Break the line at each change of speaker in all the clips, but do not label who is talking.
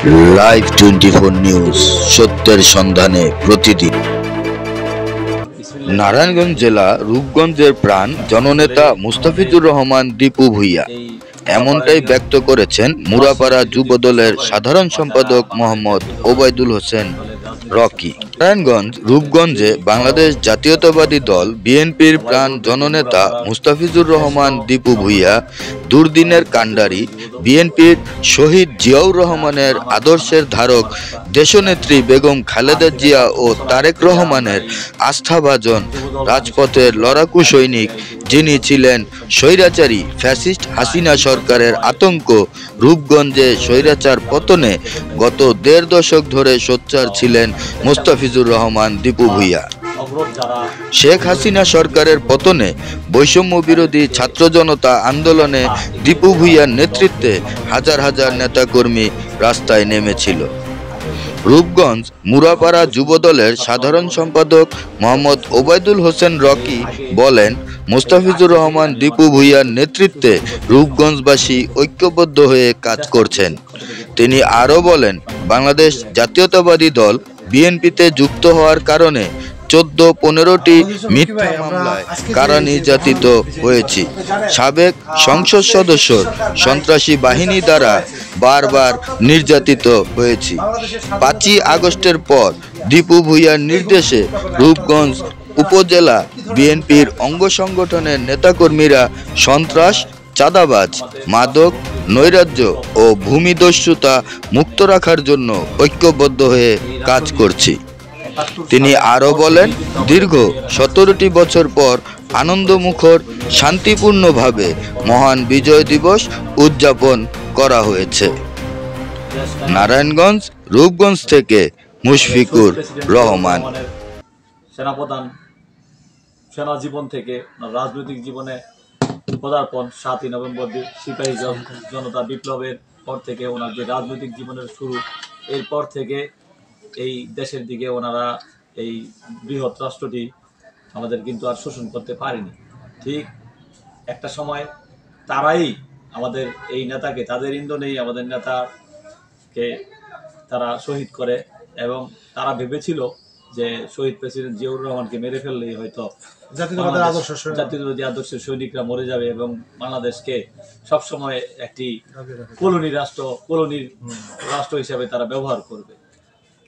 Live 24 news, সত্যের সন্ধানে প্রতিদিন। নারায়ণগঞ্জ জেলা রূপগঞ্জের প্রাণ জননেতা মুস্তাফিজুর রহমান দীপু ভূঁইয়া এমনটাই ব্যক্ত করেছেন মুরাপাড়া যুবদলের সাধারণ সম্পাদক মোহাম্মদ ওবায়দুল হোসেন রকি। নারায়ণগঞ্জ রূপগঞ্জে বাংলাদেশ জাতীয়তাবাদী দল বিএনপির প্রাণ জননেতা মুস্তাফিজুর রহমান দীপু ভূঁইয়া দুর্দিনের কাণ্ডারি, বিএনপির শহীদ জিয়াউর রহমানের আদর্শের ধারক দেশনেত্রী বেগম খালেদা জিয়া ও তারেক রহমানের আস্থাভাজন রাজপথের লড়াকু সৈনিক, যিনি ছিলেন স্বৈরাচারী ফ্যাসিস্ট হাসিনা সরকারের আতঙ্ক। রূপগঞ্জে স্বৈরাচার পতনে গত ১.৫ দশক ধরে সোচ্চার ছিলেন মুস্তাফিজুর রহমান দীপু ভূঁইয়া। শেখ হাসিনা সরকারের পতনে বৈষম্য বিরোধী ছাত্র জনতা আন্দোলনে দীপু ভূঁইয়ার নেতৃত্বে হাজার হাজার নেতাকর্মী রাস্তায় নেমেছিল। রূপগঞ্জ মুরাপাড়া যুবদলের সাধারণ সম্পাদক মোহাম্মদ ওবায়দুল হোসেন রকি বলেন, মুস্তাফিজুর রহমান দীপু ভূঁইয়ার নেতৃত্বে রূপগঞ্জবাসী ঐক্যবদ্ধ হয়ে কাজ করছেন। তিনি আরও বলেন, বাংলাদেশ জাতীয়তাবাদী দল বিএনপিতে যুক্ত হওয়ার কারণে ১৪-১৫টি মিথ্যা মামলায় কারা নির্যাতিত হয়েছি। সাবেক সংসদ সদস্য সন্ত্রাসী বাহিনী দ্বারা বারবার নির্যাতিত হয়েছি। ৫ই আগস্টের পর দীপু ভূঁইয়ার নির্দেশে রূপগঞ্জ উপজেলা বিএনপির অঙ্গ সংগঠনের নেতাকর্মীরা সন্ত্রাস, চাঁদাবাজ, মাদক, নৈরাজ্য ও ভূমিদস্যুতা মুক্ত রাখার জন্য ঐক্যবদ্ধ হয়ে কাজ করছি। তিনি আরও বলেন, দীর্ঘ ১৭টি বছর পর আনন্দমুখর শান্তিপূর্ণভাবে মহান বিজয় দিবস উদযাপন করা হয়েছে। নারায়ণগঞ্জ রূপগঞ্জ থেকে মুশফিকুর রহমান।
সেনাপ্রধান সেনা জীবন থেকে রাজনৈতিক জীবনে পদার্পণ ৭ই নভেম্বর সিপাহী জনতা বিপ্লবের পর থেকে ওনার যে রাজনৈতিক জীবনের শুরু, এরপর থেকে এই দেশের দিকে ওনারা এই বৃহৎ রাষ্ট্রটি আমাদের কিন্তু আর শোষণ করতে পারেনি। ঠিক একটা সময় তারাই আমাদের এই নেতাকে, তাদের ইন্ধনেই আমাদের নেতাকে তারা শহীদ করে এবং তারা ভেবেছিল যে শহীদ প্রেসিডেন্ট জিয়াউর রহমানকে মেরে ফেললেই হয়তো জাতীয়তাবাদী আদর্শের সৈনিকরা মরে যাবে এবং বাংলাদেশকে সবসময় একটি কলোনির রাষ্ট্র হিসাবে তারা ব্যবহার করবে।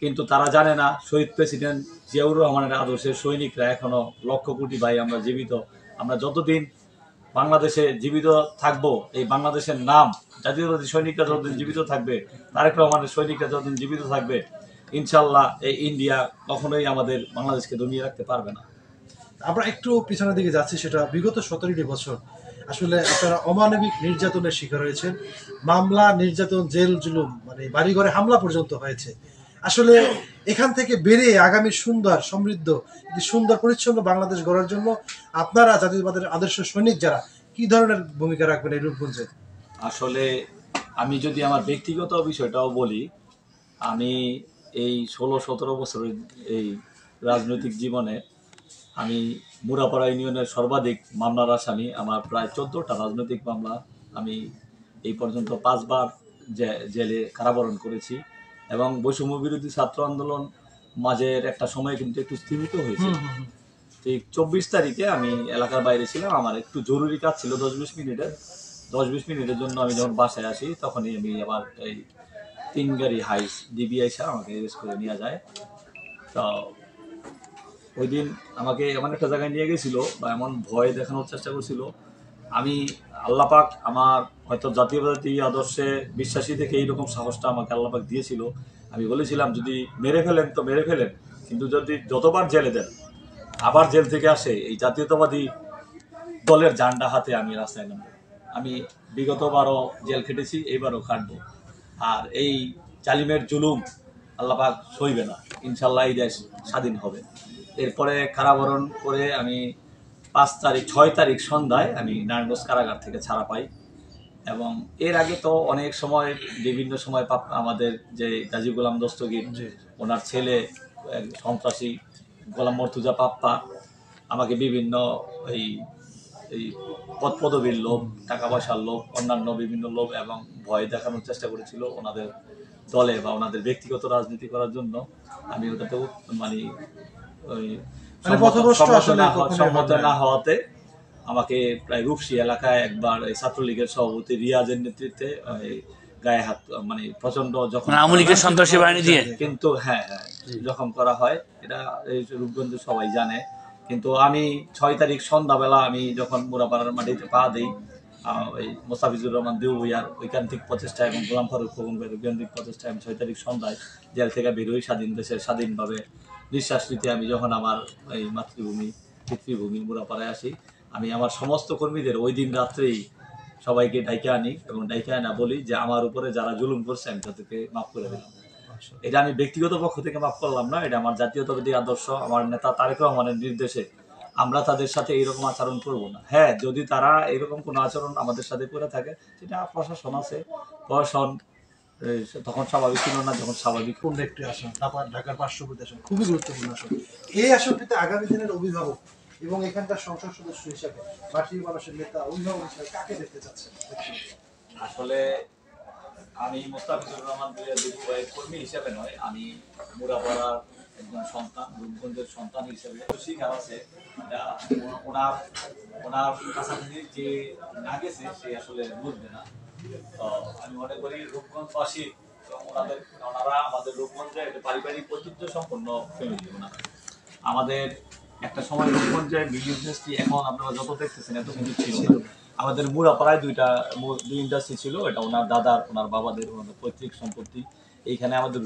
কিন্তু তারা জানে না, শহীদ প্রেসিডেন্ট জিয়াউর রহমানের আদর্শের সৈনিকরা এখনো লক্ষ কোটি ভাই আমরা জীবিত। আমরা যতদিন বাংলাদেশে জীবিত থাকবো, এই বাংলাদেশের নাম জাতীয়তাবাদী সৈনিকরা যতদিন জীবিত থাকবে, তারেক রহমানের সৈনিকরা যতদিন জীবিত থাকবে, ইনশাল্লাহ এই ইন্ডিয়া কখনোই আমাদের বাংলাদেশকে দমিয়ে রাখতে পারবে না।
আমরা একটু পিছনের দিকে যাচ্ছি, সেটা বিগত ১৭টি বছর আসলে আপনারা অমানবিক নির্যাতনের শিকার হয়েছেন। মামলা, নির্যাতন, জেল জুলুম, মানে বাড়িঘরে হামলা পর্যন্ত হয়েছে। আসলে এখান থেকে বেরিয়ে আগামী সুন্দর, সমৃদ্ধ, একটি সুন্দর পরিচ্ছন্ন বাংলাদেশ গড়ার জন্য আপনারা জাতীয়তাবাদের আদর্শ সৈনিক যারা, কি ধরনের ভূমিকা রাখবেন এই রূপগঞ্জে?
আসলে আমি যদি আমার ব্যক্তিগত বিষয়টাও বলি, আমি এই ১৬-১৭ বছরের এই রাজনৈতিক জীবনে আমি মুরাপাড়া ইউনিয়নের সর্বাধিক মামলার আসামি। আমার প্রায় ১৪টা রাজনৈতিক মামলা। আমি এই পর্যন্ত ৫ বার জেলে কারাবরণ করেছি এবং বৈষম্য বিরোধী ছাত্র আন্দোলন মাঝের একটা সময় কিন্তু একটু স্থিমিত হয়েছে। ঠিক ২৪ তারিখে আমি এলাকার বাইরে ছিলাম, আমার একটু জরুরি কাজ ছিল ১০-২০ মিনিটের জন্য আমি যখন বাসায় আসি, তখনই আমি আমার এই ৩ গাড়ি হাইস ডিবি আইসা আমাকে অ্যারেস্ট করে নিয়ে যায়। তো ওই দিন আমাকে এমন একটা জায়গায় নিয়ে গেছিল বা এমন ভয় দেখানোর চেষ্টা করছিল। আমি আল্লাহ পাক আমার হয়তো জাতীয়তাবাদী আদর্শে বিশ্বাসী থেকে এইরকম সাহসটা আমাকে আল্লাহ পাক দিয়েছিল। আমি বলেছিলাম, যদি মেরে ফেলেন তো মেরে ফেলেন, কিন্তু যদি যতবার জেলে দেন আবার জেল থেকে আসে, এই জাতীয়তাবাদী দলের ঝান্ডা হাতে আমি রাস্তায় নামব। আমি বিগতবারও জেল খেটেছি, এইবারও খাটবো। আর এই জালিমের জুলুম আল্লাহ পাক সইবে না, ইনশাল্লাহ এই দেশ স্বাধীন হবে। এরপরে কারাবরণ করে আমি ৬ তারিখ সন্ধ্যায় আমি নারায়ণগঞ্জ কারাগার থেকে ছাড়া পাই। এবং এর আগে তো অনেক সময় বিভিন্ন সময় আমাদের যে গাজী গোলাম দস্তগীর, ওনার ছেলে সন্ত্রাসী গোলাম মর্তুজা পাপ্পা আমাকে বিভিন্ন এই এই পদ পদবীর লোভ, টাকা পয়সার লোভ, অন্যান্য বিভিন্ন লোভ এবং ভয় দেখানোর চেষ্টা করেছিল ওনাদের দলে বা ওনাদের ব্যক্তিগত রাজনীতি করার জন্য। আমি ওটাতেও মানে ওই
পথভ্রষ্ট আসলে
সম্মত না হওয়াতে আমাকে প্রায় রূপসী এলাকায় একবার এই ছাত্রলীগের সভাপতি রিয়াজের নেতৃত্বে গায়ে হাত মানে প্রচন্ড যখন
আওয়ামী লীগের সন্ত্রাসী বাহিনী দিয়ে
কিন্তু হ্যাঁ যখন করা হয় এটা এই রূপগঞ্জে সবাই জানে। কিন্তু আমি 6 তারিখ সন্ধ্যাবেলা আমি যখন মুরাপাড়ার মাটিতে পা দিই, ওই মোস্তাফিজুর রহমান দিউ ভূঁইয়ার ঐকান্তিক প্রচেষ্টা এবং গোলাম ফারুক খোকন ভাইয়ের ঐকান্তিক প্রচেষ্টায় আমি 6 তারিখ সন্ধ্যায় জেল থেকে বেরোই, স্বাধীন দেশের স্বাধীনভাবে নিঃশ্বাস নিতে আমি যখন আমার এই পিতৃভূমি মুরাপাড়ায় আসি, আমি আমার সমস্ত কর্মীদের ওই দিন রাত্রেই সবাইকে ডাইকে আনি এবং ডাইকে আনা বলি যে আমার উপরে যারা জুলুম করছে আমি তাদেরকে মাফ করে দিলাম। এটা আমি ব্যক্তিগত পক্ষ থেকে মাফ করলাম না, এটা আমার জাতীয়তাবাদী আদর্শ, আমার নেতা তারেক রহমানের নির্দেশে আমরা তাদের সাথে এইরকম আচরণ করব না। হ্যাঁ, যদি তারা এরকম কোনো আচরণ আমাদের সাথে করে থাকে সেটা প্রশাসন আছে, প্রশাসন তখন স্বাভাবিক ছিল না, যখন স্বাভাবিক।
পূর্ণ একটি আসন, ঢাকার পার্শ্ববর্তী আসন, খুবই গুরুত্বপূর্ণ আসন। এই আসনটিতে আগামী দিনের অভিভাবক এবং এখানকার সংসদ সদস্য হিসাবে মাটির মানুষের নেতা অভিভাবক হিসাবে কাকে দেখতে চাচ্ছেন?
আসলে আমি মোস্তাফিজুর রহমান কর্মী হিসেবে নয়, আমি মুরাপাড়ার একজন সন্তান, রূপগঞ্জের সন্তান হিসেবে শিকার আছে। ওনার কাছাকাছি যে না গেছে সে আসলে বুঝবে না। তো আমি মনে করি রূপগঞ্জবাসী ওনারা আমাদের রূপগঞ্জে একটা পারিবারিক ঐতিহ্য সম্পন্ন ফ্যামিলি। ওনারা আমাদের একটা সময় রূপগঞ্জে মিল ইন্ডাস্ট্রি, এখন আপনারা যত দেখতেছেন এত কিন্তু ছিল না। আমাদের মুরাপাড়ায় দুই ইন্ডাস্ট্রি ছিল, এটা ওনার দাদার, ওনার বাবাদের, ওনাদের পৈতৃক সম্পত্তি। এইখানে আমাদের